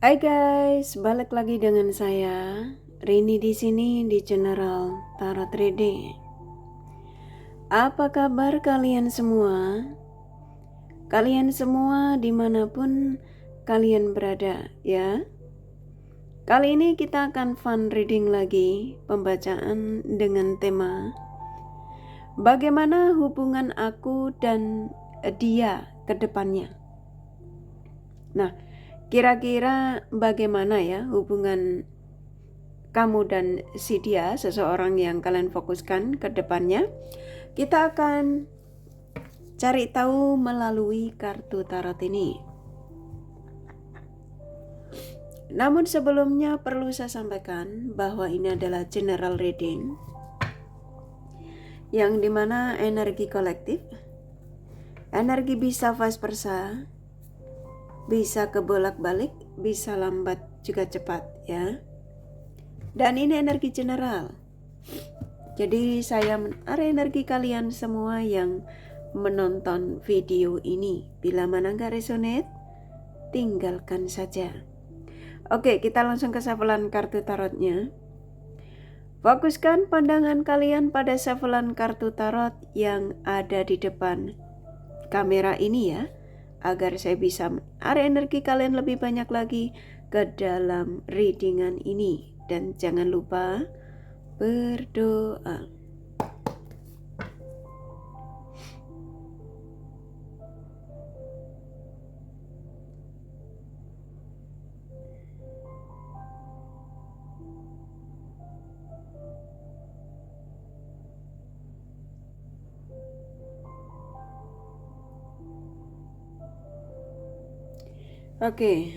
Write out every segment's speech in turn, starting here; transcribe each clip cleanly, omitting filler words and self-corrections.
Hai guys, balik lagi dengan saya Rini di sini di General Tarot Reading. Apa kabar kalian semua? Kalian semua dimanapun kalian berada ya. Kali ini kita akan fun reading lagi, pembacaan dengan tema bagaimana hubungan aku dan dia ke depannya. Nah, kira-kira bagaimana ya hubungan kamu dan si dia, seseorang yang kalian fokuskan ke depannya? Kita akan cari tahu melalui kartu tarot ini. Namun sebelumnya perlu saya sampaikan bahwa ini adalah general reading, yang dimana energi kolektif, energi bisa vice versa, bisa kebolak-balik, bisa lambat juga cepat ya. Dan ini energi general. Jadi saya menarik energi kalian semua yang menonton video ini. Bila mana nggak resonate, tinggalkan saja. Oke, kita langsung ke shufflean kartu tarotnya. Fokuskan pandangan kalian pada shufflean kartu tarot yang ada di depan kamera ini ya, agar saya bisa menarik energi kalian lebih banyak lagi ke dalam readingan ini. Dan jangan lupa berdoa. Oke.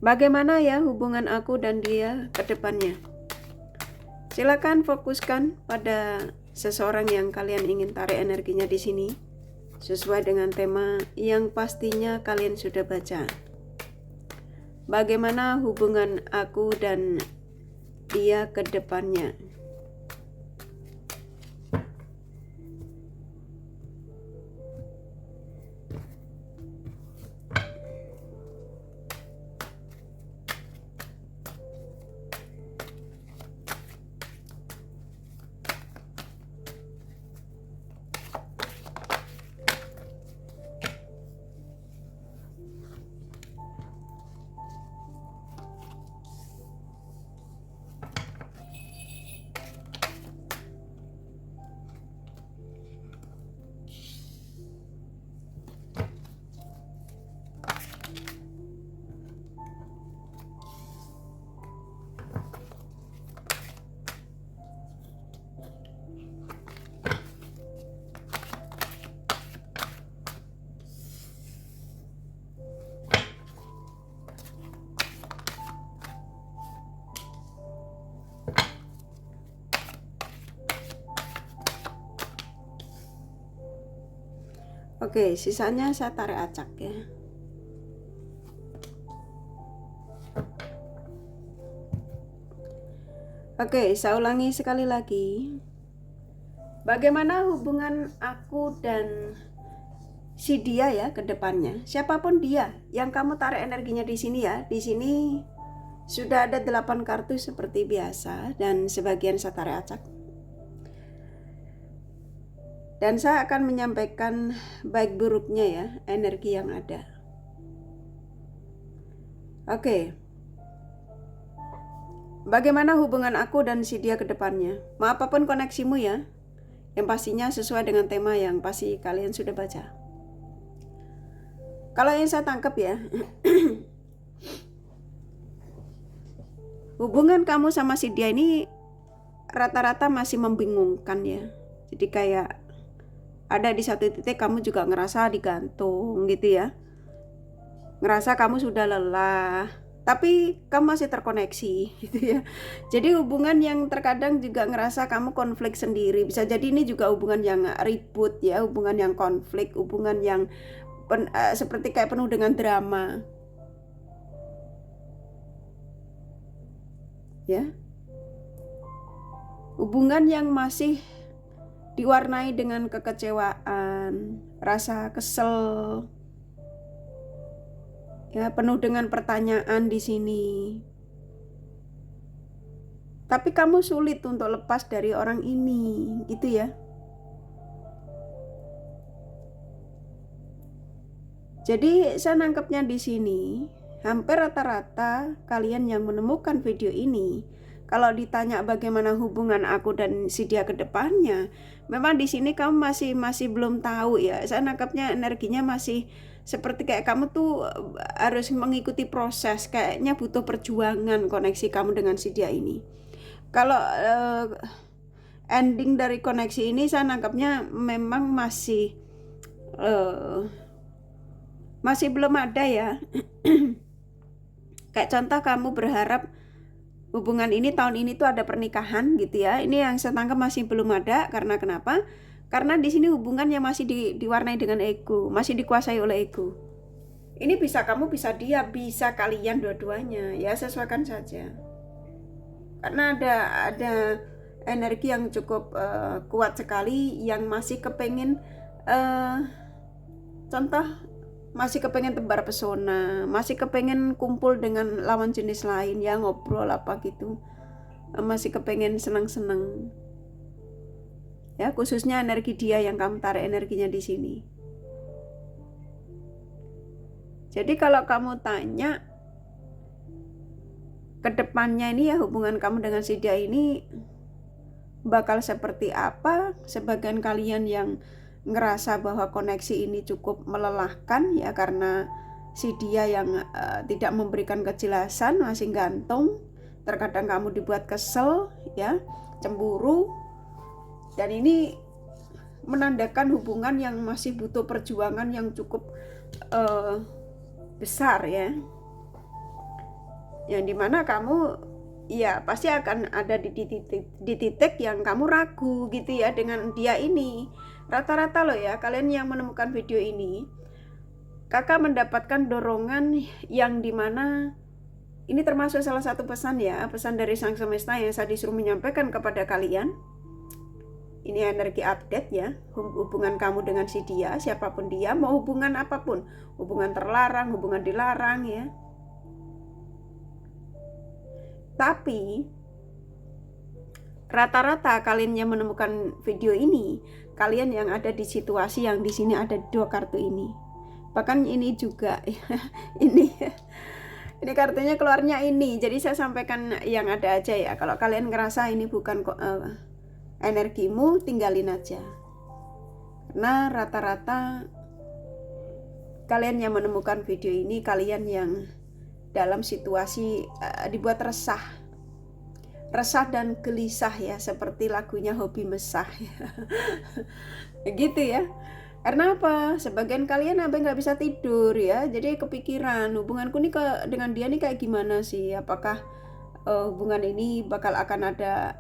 Bagaimana ya hubungan aku dan dia ke depannya? Silakan fokuskan pada seseorang yang kalian ingin tarik energinya di sini, sesuai dengan tema yang pastinya kalian sudah baca. Bagaimana hubungan aku dan dia ke depannya? Oke, sisanya saya tarik acak ya. Oke, saya ulangi sekali lagi. Bagaimana hubungan aku dan si dia ya ke depannya? Siapapun dia yang kamu tarik energinya di sini ya. Di sini sudah ada 8 kartu seperti biasa dan sebagian saya tarik acak. Dan saya akan menyampaikan baik buruknya ya, energi yang ada. Oke. Bagaimana hubungan aku dan si dia ke depannya? Mau apapun koneksimu ya, yang pastinya sesuai dengan tema yang pasti kalian sudah baca. Kalau yang saya tangkap ya, hubungan kamu sama si dia ini rata-rata masih membingungkan ya. Jadi kayak ada di satu titik kamu juga ngerasa digantung gitu ya. Ngerasa kamu sudah lelah, tapi kamu masih terkoneksi gitu ya. Jadi hubungan yang terkadang juga ngerasa kamu konflik sendiri. Bisa jadi ini juga hubungan yang ribut ya, hubungan yang konflik, hubungan yang seperti kayak penuh dengan drama. Ya. Hubungan yang masih diwarnai dengan kekecewaan, rasa kesel, Ya, penuh dengan pertanyaan di sini. Tapi kamu sulit untuk lepas dari orang ini, gitu ya. Jadi saya nangkepnya di sini, hampir rata-rata kalian yang menemukan video ini, kalau ditanya bagaimana hubungan aku dan si dia ke depannya, memang di sini kamu masih belum tahu ya. Saya nangkepnya energinya masih seperti kayak kamu tuh harus mengikuti proses, kayaknya butuh perjuangan koneksi kamu dengan si dia ini. Kalau ending dari koneksi ini saya nangkapnya memang masih belum ada ya. Kayak contoh kamu berharap hubungan ini tahun ini tuh ada pernikahan gitu ya. Ini yang saya tangkap masih belum ada. Karena kenapa? Karena di sini hubungannya masih diwarnai dengan ego, masih dikuasai oleh ego. Ini bisa kamu, bisa dia, bisa kalian dua-duanya ya, sesuaikan saja. Karena ada energi yang cukup kuat sekali yang masih kepengen contoh masih kepengen tebar pesona, masih kepengen kumpul dengan lawan jenis lain ya, ngobrol apa gitu, masih kepengen senang-senang ya, khususnya energi dia yang kamu tarik energinya di sini. Jadi kalau kamu tanya kedepannya ini ya, hubungan kamu dengan si dia ini bakal seperti apa, sebagian kalian yang ngerasa bahwa koneksi ini cukup melelahkan ya, karena si dia yang tidak memberikan kejelasan, masih gantung, terkadang kamu dibuat kesel ya, cemburu, dan ini menandakan hubungan yang masih butuh perjuangan yang cukup besar ya, yang dimana kamu ya pasti akan ada di titik yang kamu ragu gitu ya dengan dia ini. Rata-rata loh ya, kalian yang menemukan video ini, kakak mendapatkan dorongan yang dimana ini termasuk salah satu pesan ya, pesan dari Sang Semesta yang saya disuruh menyampaikan kepada kalian. Ini energi update ya, hubungan kamu dengan si dia, siapapun dia, mau hubungan apapun, hubungan terlarang, hubungan dilarang ya. Tapi rata-rata kalian yang menemukan video ini, kalian yang ada di situasi yang di sini ada 2 kartu ini. Bahkan ini juga ini kartunya keluarnya ini. Jadi saya sampaikan yang ada aja ya. Kalau kalian ngerasa ini bukan energimu, tinggalin aja. Karena rata-rata kalian yang menemukan video ini, kalian yang dalam situasi dibuat resah dan gelisah ya, seperti lagunya Hobi Mesah ya. Gitu ya. Karena apa? Sebagian kalian sampai nggak bisa tidur ya, jadi kepikiran hubunganku nih dengan dia nih kayak gimana sih, apakah hubungan ini bakal akan ada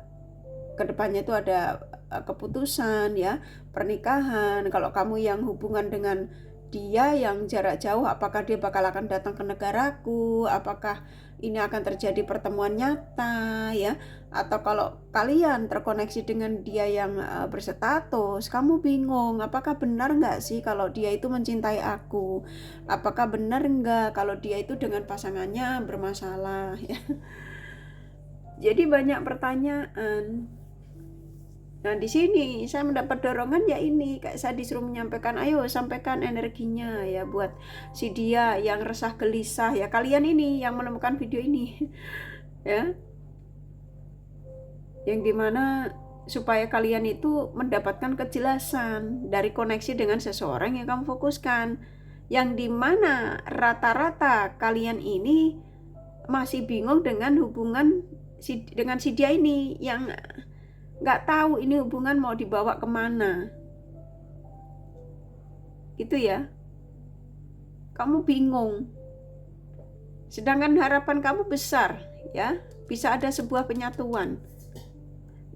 kedepannya itu ada keputusan ya, pernikahan. Kalau kamu yang hubungan dengan dia yang jarak jauh, apakah dia bakal akan datang ke negaraku, apakah ini akan terjadi pertemuan nyata ya, atau kalau kalian terkoneksi dengan dia yang berstatus, kamu bingung apakah benar nggak sih kalau dia itu mencintai aku, apakah benar nggak kalau dia itu dengan pasangannya bermasalah ya. Jadi banyak pertanyaan. Nah di sini saya mendapat dorongan ya, ini kayak saya disuruh menyampaikan, ayo sampaikan energinya ya buat si dia yang resah gelisah ya, kalian ini yang menemukan video ini ya, yang dimana supaya kalian itu mendapatkan kejelasan dari koneksi dengan seseorang yang kamu fokuskan, yang dimana rata-rata kalian ini masih bingung dengan hubungan dengan si dia ini, yang nggak tahu ini hubungan mau dibawa kemana gitu ya. Kamu bingung, sedangkan harapan kamu besar ya, bisa ada sebuah penyatuan.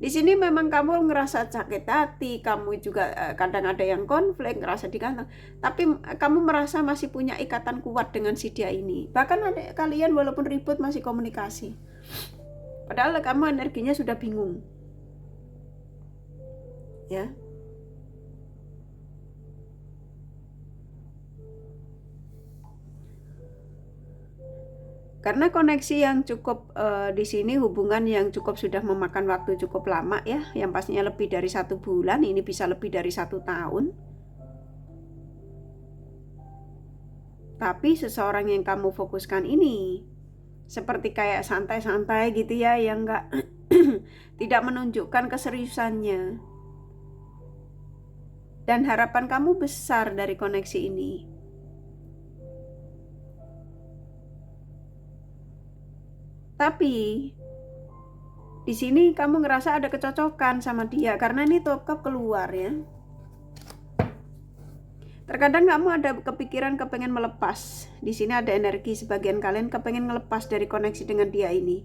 Di sini memang kamu ngerasa sakit hati, kamu juga kadang ada yang konflik, ngerasa diganteng, tapi kamu merasa masih punya ikatan kuat dengan si dia ini. Bahkan ada kalian walaupun ribut masih komunikasi, padahal kamu energinya sudah bingung ya. Karena koneksi yang cukup di sini, hubungan yang cukup sudah memakan waktu cukup lama ya, yang pastinya lebih dari 1 bulan, ini bisa lebih dari 1 tahun. Tapi seseorang yang kamu fokuskan ini seperti kayak santai-santai gitu ya, yang enggak tidak menunjukkan keseriusannya. Dan harapan kamu besar dari koneksi ini. Tapi di sini kamu ngerasa ada kecocokan sama dia karena ini Top Cup keluar ya. Terkadang kamu ada kepikiran kepengen melepas. Di sini ada energi sebagian kalian kepengen ngelepas dari koneksi dengan dia ini.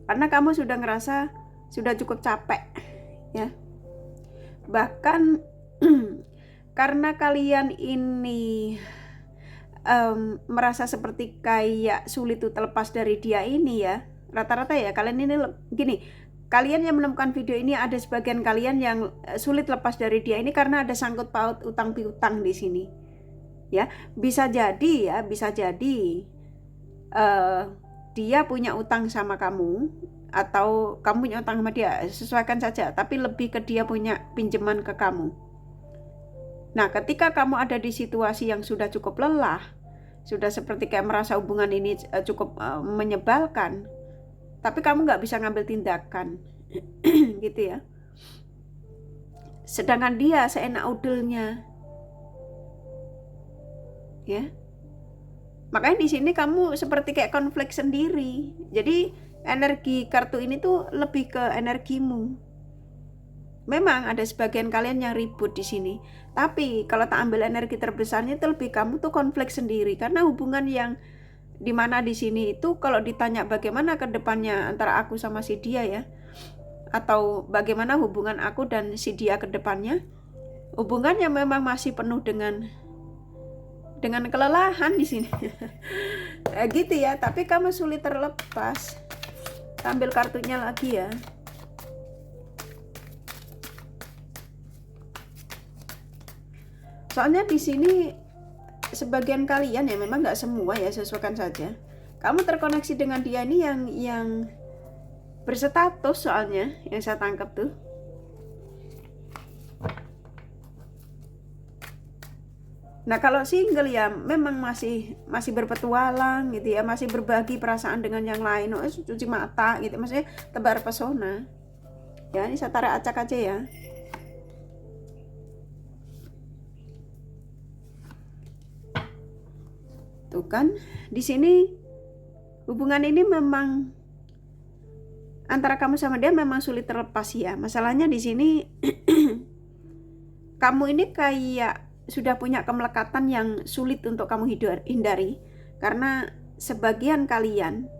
Karena kamu sudah ngerasa sudah cukup capek ya. Bahkan karena kalian ini merasa seperti kayak sulit tuh terlepas dari dia ini ya. Rata-rata ya kalian ini gini, kalian yang menemukan video ini ada sebagian kalian yang sulit lepas dari dia ini karena ada sangkut paut utang piutang di sini. Ya, bisa jadi ya, bisa jadi dia punya utang sama kamu atau kamu punya utang sama dia, sesuaikan saja, tapi lebih ke dia punya pinjaman ke kamu. Nah, ketika kamu ada di situasi yang sudah cukup lelah, sudah seperti kayak merasa hubungan ini cukup menyebalkan, tapi kamu nggak bisa ngambil tindakan, gitu ya. Sedangkan dia seenak udelnya, ya. Makanya di sini kamu seperti kayak konflik sendiri. Jadi energi kartu ini tuh lebih ke energimu. Memang ada sebagian kalian yang ribut di sini, tapi kalau tak ambil energi terbesarnya itu lebih kamu tuh konflik sendiri karena hubungan yang dimana di sini itu kalau ditanya bagaimana ke depannya antara aku sama si dia ya, atau bagaimana hubungan aku dan si dia ke depannya, hubungannya memang masih penuh dengan kelelahan di sini. Gitu ya, tapi kamu sulit terlepas. Ambil kartunya lagi ya. Soalnya di sini sebagian kalian ya, memang nggak semua ya, sesuaikan saja. Kamu terkoneksi dengan dia ini yang berstatus, soalnya yang saya tangkap tuh. Nah, kalau single ya memang masih berpetualang gitu ya, masih berbagi perasaan dengan yang lain, cuci mata gitu, maksudnya tebar pesona. Ya, ini saya tarik acak aja ya. Tuh kan, di sini hubungan ini memang antara kamu sama dia memang sulit terlepas ya. Masalahnya di sini kamu ini kayak sudah punya kemelekatan yang sulit untuk kamu hindari. Karena sebagian kalian,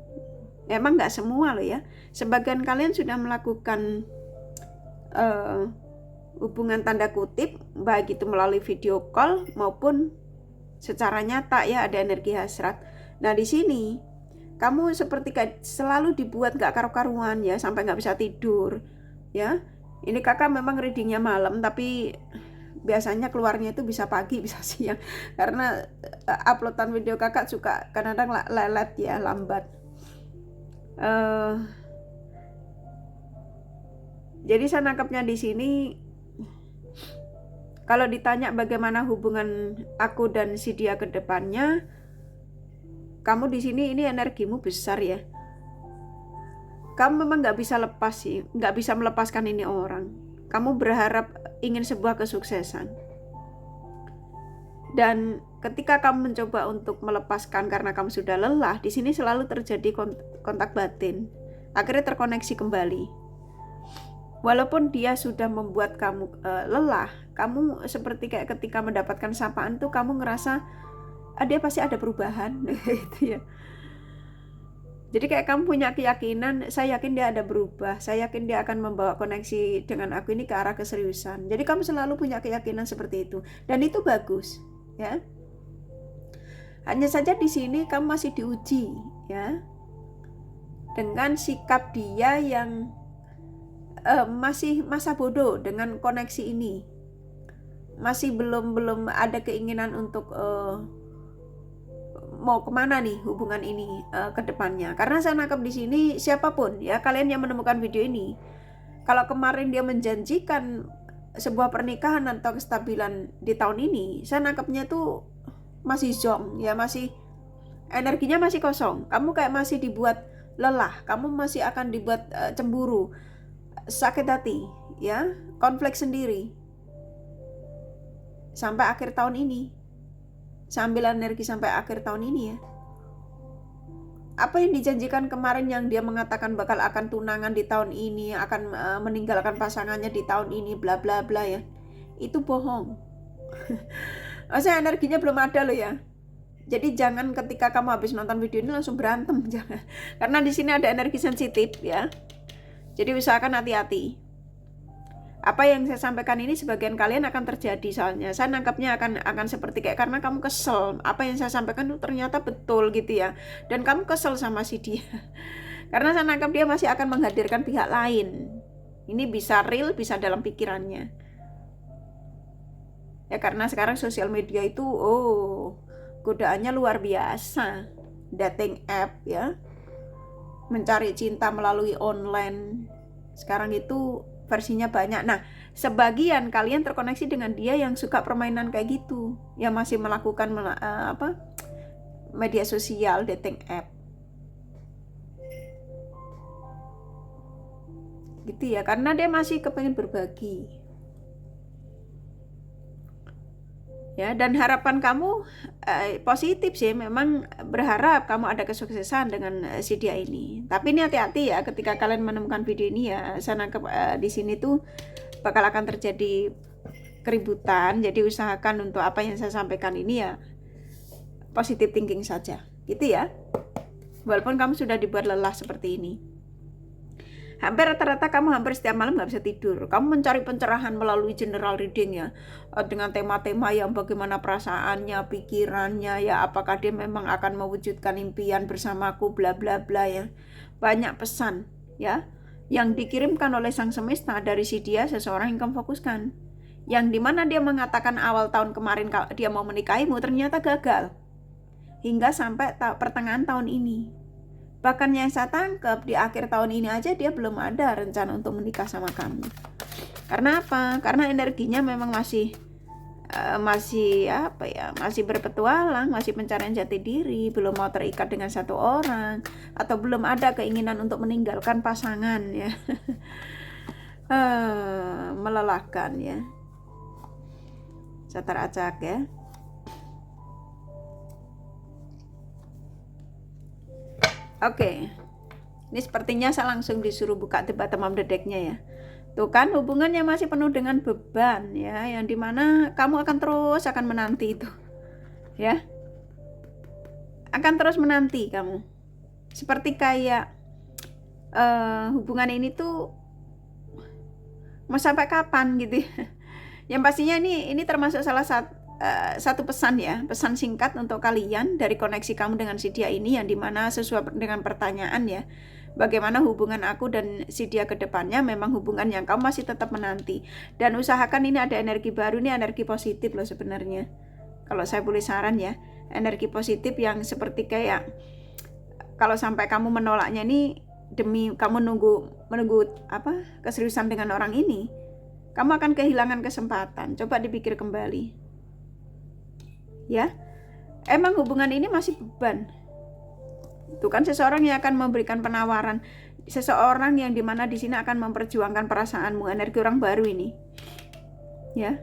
emang nggak semua loh ya, sebagian kalian sudah melakukan hubungan tanda kutip, baik itu melalui video call maupun secara nyata ya, ada energi hasrat. Nah di sini kamu seperti kayak selalu dibuat gak karu-karuan ya, sampai gak bisa tidur ya. Ini kakak memang readingnya malam, tapi biasanya keluarnya itu bisa pagi bisa siang karena uploadan video kakak suka kadang-kadang lelet ya, lambat. Jadi saya nangkapnya di sini, kalau ditanya bagaimana hubungan aku dan si dia ke depannya, kamu di sini ini energimu besar ya. Kamu memang nggak bisa lepas sih, nggak bisa melepaskan ini orang. Kamu berharap ingin sebuah kesuksesan. Dan ketika kamu mencoba untuk melepaskan karena kamu sudah lelah, di sini selalu terjadi kontak batin. Akhirnya terkoneksi kembali. Walaupun dia sudah membuat kamu lelah, kamu seperti kayak ketika mendapatkan sapaan tuh kamu ngerasa dia pasti ada perubahan gitu ya. Jadi kayak kamu punya keyakinan, saya yakin dia ada berubah, saya yakin dia akan membawa koneksi dengan aku ini ke arah keseriusan. Jadi kamu selalu punya keyakinan seperti itu, dan itu bagus ya. Hanya saja di sini kamu masih diuji ya, dengan sikap dia yang masih masa bodoh dengan koneksi ini, masih belum ada keinginan untuk mau kemana nih hubungan ini ke depannya. Karena saya nangkep di sini siapapun ya, kalian yang menemukan video ini, kalau kemarin dia menjanjikan sebuah pernikahan atau kestabilan di tahun ini, saya nangkepnya tuh masih zong ya, masih energinya masih kosong. Kamu kayak masih dibuat lelah, kamu masih akan dibuat cemburu, sakit hati ya, konflik sendiri sampai akhir tahun ini. Sambil energi sampai akhir tahun ini ya. Apa yang dijanjikan kemarin yang dia mengatakan bakal akan tunangan di tahun ini, akan meninggalkan pasangannya di tahun ini, bla bla bla ya, itu bohong. Maksudnya energinya belum ada loh ya. Jadi jangan ketika kamu habis nonton video ini langsung berantem, jangan. Karena di sini ada energi sensitif ya. Jadi usahakan hati-hati. Apa yang saya sampaikan ini sebagian kalian akan terjadi, soalnya saya nangkapnya akan seperti kayak karena kamu kesel. Apa yang saya sampaikan itu ternyata betul gitu ya. Dan kamu kesel sama si dia. Karena saya nangkap dia masih akan menghadirkan pihak lain. Ini bisa real, bisa dalam pikirannya. Ya karena sekarang sosial media itu godaannya luar biasa. Dating app ya. Mencari cinta melalui online. Sekarang itu versinya banyak. Nah, sebagian kalian terkoneksi dengan dia yang suka permainan kayak gitu, yang masih melakukan media sosial, dating app. Gitu ya, karena dia masih kepengen berbagi. Ya, dan harapan kamu positif sih, memang berharap kamu ada kesuksesan dengan si dia ini. Tapi ini hati-hati ya, ketika kalian menemukan video ini ya, saya nangkep di sini tuh bakal akan terjadi keributan. Jadi usahakan untuk apa yang saya sampaikan ini ya positive thinking saja, gitu ya. Walaupun kamu sudah dibuat lelah seperti ini. Hampir rata-rata kamu hampir setiap malam nggak bisa tidur. Kamu mencari pencerahan melalui general reading ya, dengan tema-tema yang bagaimana perasaannya, pikirannya ya, apakah dia memang akan mewujudkan impian bersamaku, bla bla bla ya. Banyak pesan ya yang dikirimkan oleh sang semesta dari si dia, seseorang yang kamu fokuskan. Yang dimana dia mengatakan awal tahun kemarin dia mau menikahimu, ternyata gagal. Hingga sampai pertengahan tahun ini. Bahkan yang saya tangkap di akhir tahun ini aja dia belum ada rencana untuk menikah sama kamu. Karena apa? Karena energinya memang masih masih berpetualang, masih pencarian jati diri, belum mau terikat dengan satu orang, atau belum ada keinginan untuk meninggalkan pasangan ya. Melelahkan ya. Satar acak ya. Oke, ini sepertinya saya langsung disuruh buka the bottom of the deck-nya ya. Tuh kan hubungannya masih penuh dengan beban ya, yang dimana kamu akan terus menanti itu ya. Akan terus menanti kamu. Seperti kayak hubungan ini tuh mau sampai kapan gitu ya. Yang pastinya ini termasuk salah satu pesan ya, pesan singkat untuk kalian dari koneksi kamu dengan si dia ini, yang dimana sesuai dengan pertanyaan ya, bagaimana hubungan aku dan si dia ke depannya, memang hubungan yang kamu masih tetap menanti. Dan usahakan ini ada energi baru, ini energi positif loh sebenarnya. Kalau saya boleh saran ya, energi positif yang seperti kayak kalau sampai kamu menolaknya ini demi kamu menunggu keseriusan dengan orang ini, kamu akan kehilangan kesempatan. Coba dipikir kembali. Ya, emang hubungan ini masih beban. Itu kan seseorang yang akan memberikan penawaran, seseorang yang dimana di sini akan memperjuangkan perasaanmu, energi orang baru ini. Ya,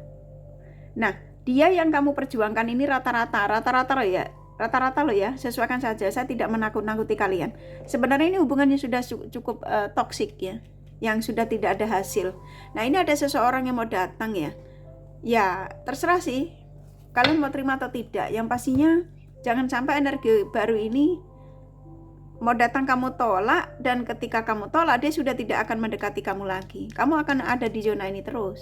nah dia yang kamu perjuangkan ini rata-rata loh ya. Sesuaikan saja, saya tidak menakut-nakuti kalian. Sebenarnya ini hubungannya sudah cukup toksik ya, yang sudah tidak ada hasil. Nah ini ada seseorang yang mau datang ya. Ya terserah sih. Kalian mau terima atau tidak, yang pastinya jangan sampai energi baru ini mau datang kamu tolak, dan ketika kamu tolak dia sudah tidak akan mendekati kamu lagi. Kamu akan ada di zona ini terus.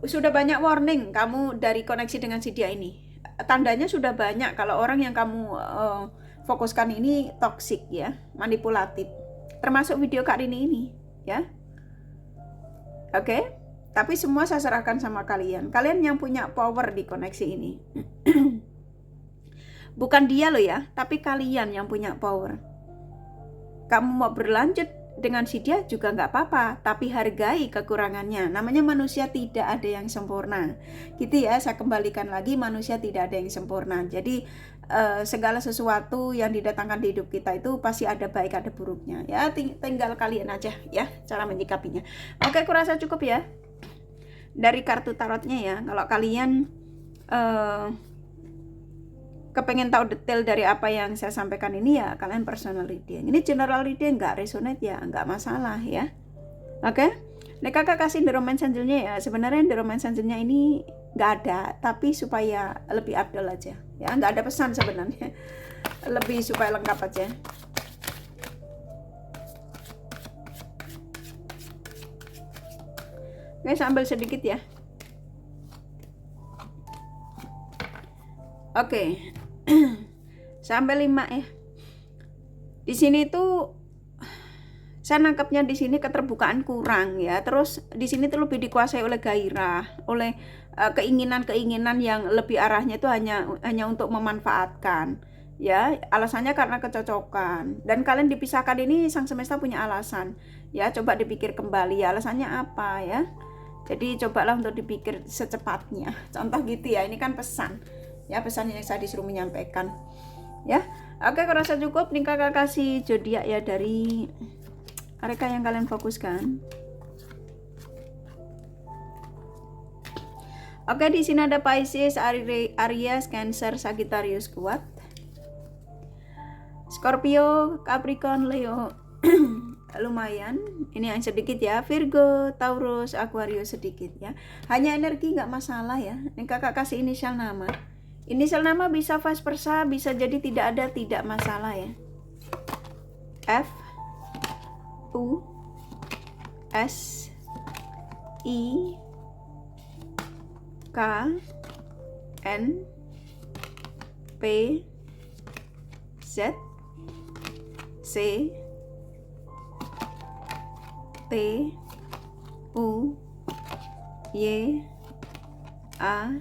Sudah banyak warning kamu dari koneksi dengan si dia ini. Tandanya sudah banyak kalau orang yang kamu fokuskan ini toksik ya, manipulatif. Termasuk video Kak Rini ini ya. Oke? Tapi semua saya serahkan sama kalian. Kalian yang punya power di koneksi ini. Bukan dia loh ya, tapi kalian yang punya power. Kamu mau berlanjut dengan si dia juga nggak apa-apa, tapi hargai kekurangannya. Namanya manusia tidak ada yang sempurna. Gitu ya, saya kembalikan lagi, manusia tidak ada yang sempurna. Jadi segala sesuatu yang didatangkan di hidup kita itu pasti ada baik ada buruknya. Ya tinggal kalian aja ya cara menyikapinya. Oke, kurasa cukup ya dari kartu tarotnya ya. Kalau kalian kepengen tahu detail dari apa yang saya sampaikan ini ya kalian personal reading. Ini general reading nggak resonate ya nggak masalah ya. Oke, Nek kakak kasih The Romance Angel-nya ya. Sebenarnya The Romance Angel-nya ini nggak ada, tapi supaya lebih afdol aja ya, nggak ada pesan sebenarnya, lebih supaya lengkap aja. Guys, ambil sedikit ya. Oke. Sampai 5 ya. Di sini tuh saya nangkapnya di sini keterbukaan kurang ya. Terus di sini tuh lebih dikuasai oleh gairah, oleh keinginan-keinginan yang lebih arahnya itu hanya untuk memanfaatkan. Ya, alasannya karena kecocokan. Dan kalian dipisahkan ini sang semesta punya alasan. Ya, coba dipikir kembali ya, alasannya apa ya. Jadi cobalah untuk dipikir secepatnya. Contoh gitu ya. Ini kan pesan. Ya, pesan yang saya disuruh menyampaikan. Ya, oke, kurasa cukup. Nih kakak kasih zodiak ya dari mereka yang kalian fokuskan. Oke, di sini ada Pisces, Aries, Cancer, Sagittarius kuat, Scorpio, Capricorn, Leo lumayan. Ini yang sedikit ya. Virgo, Taurus, Aquarius sedikit ya. Hanya energi nggak masalah ya. Ini kakak kasih inisial nama. Inisial nama bisa vice versa, bisa jadi tidak ada, tidak masalah ya. F, U, S, I, K, N, P, Z, C, T, U, Y, A,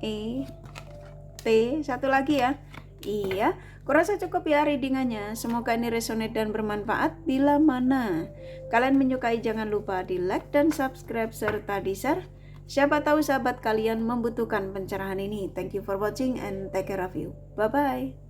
E, T, satu lagi ya. Iya, kurasa cukup ya readingannya. Semoga ini resonate dan bermanfaat. Bila mana kalian menyukai, jangan lupa di like dan subscribe serta di share. Siapa tahu sahabat kalian membutuhkan pencerahan ini. Thank you for watching and take care of you. Bye bye.